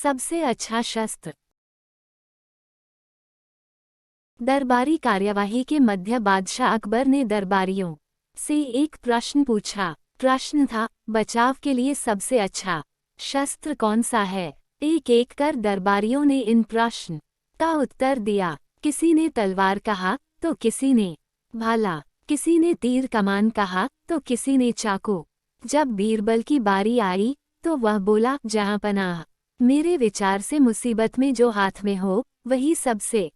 सबसे अच्छा शस्त्र। दरबारी कार्यवाही के मध्य बादशाह अकबर ने दरबारियों से एक प्रश्न पूछा। प्रश्न था, बचाव के लिए सबसे अच्छा शस्त्र कौन सा है। एक एक कर दरबारियों ने इन प्रश्न का उत्तर दिया। किसी ने तलवार कहा तो किसी ने भाला, किसी ने तीर कमान कहा तो किसी ने चाकू। जब बीरबल की बारी आई तो वह बोला, जहां पनाह, मेरे विचार से मुसीबत में जो हाथ में हो वही सबसे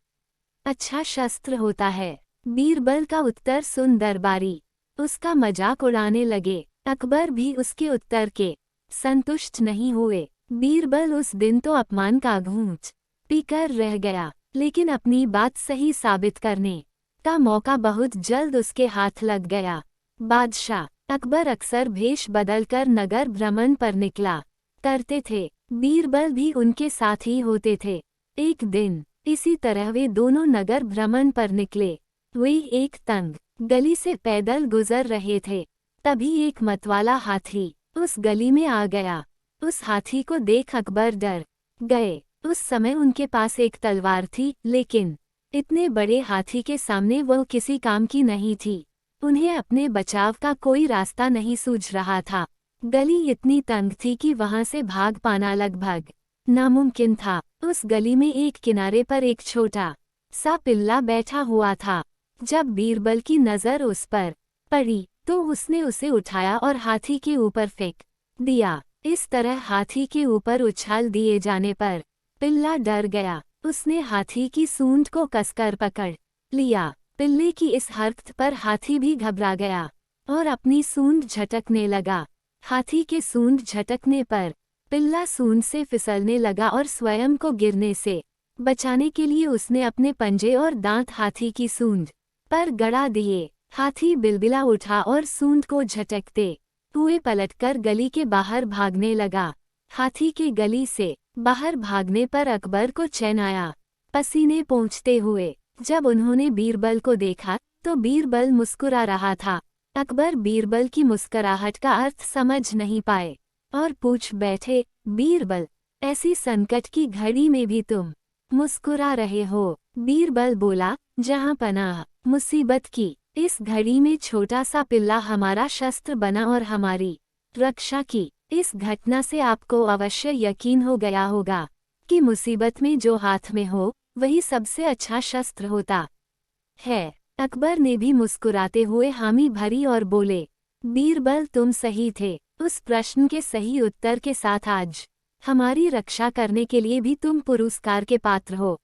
अच्छा शस्त्र होता है। बीरबल का उत्तर सुन दरबारी उसका मजाक उड़ाने लगे। अकबर भी उसके उत्तर के संतुष्ट नहीं हुए। बीरबल उस दिन तो अपमान का घूंच पीकर रह गया, लेकिन अपनी बात सही साबित करने का मौका बहुत जल्द उसके हाथ लग गया। बादशाह अकबर अक्सर भेष बदलकर नगर भ्रमण पर निकला करते थे। बीरबल भी उनके साथ ही होते थे। एक दिन इसी तरह वे दोनों नगर भ्रमण पर निकले। वे एक तंग गली से पैदल गुजर रहे थे। तभी एक मतवाला हाथी उस गली में आ गया। उस हाथी को देख अकबर डर गए। उस समय उनके पास एक तलवार थी, लेकिन इतने बड़े हाथी के सामने वह किसी काम की नहीं थी। उन्हें अपने बचाव का कोई रास्ता नहीं सूझ रहा था। गली इतनी तंग थी कि वहां से भाग पाना लगभग नामुमकिन था। उस गली में एक किनारे पर एक छोटा सा पिल्ला बैठा हुआ था। जब बीरबल की नजर उस पर पड़ी तो उसने उसे उठाया और हाथी के ऊपर फेंक दिया। इस तरह हाथी के ऊपर उछाल दिए जाने पर पिल्ला डर गया। उसने हाथी की सूंड को कसकर पकड़ लिया। पिल्ले की इस हरकत पर हाथी भी घबरा गया और अपनी सूंड झटकने लगा। हाथी के सूंड झटकने पर पिल्ला सूंड से फिसलने लगा और स्वयं को गिरने से बचाने के लिए उसने अपने पंजे और दांत हाथी की सूंड पर गड़ा दिए। हाथी बिलबिला उठा और सूंड को झटकते हुए पलटकर गली के बाहर भागने लगा। हाथी के गली से बाहर भागने पर अकबर को चैन आया। पसीने पोंछते हुए जब उन्होंने बीरबल को देखा तो बीरबल मुस्कुरा रहा था। अकबर बीरबल की मुस्कुराहट का अर्थ समझ नहीं पाए और पूछ बैठे, बीरबल, ऐसी संकट की घड़ी में भी तुम मुस्कुरा रहे हो। बीरबल बोला, जहां पनाह, मुसीबत की इस घड़ी में छोटा सा पिल्ला हमारा शस्त्र बना और हमारी रक्षा की। इस घटना से आपको अवश्य यकीन हो गया होगा कि मुसीबत में जो हाथ में हो वही सबसे अच्छा शस्त्र होता है। अकबर ने भी मुस्कुराते हुए हामी भरी और बोले, बीरबल, तुम सही थे। उस प्रश्न के सही उत्तर के साथ आज हमारी रक्षा करने के लिए भी तुम पुरस्कार के पात्र हो।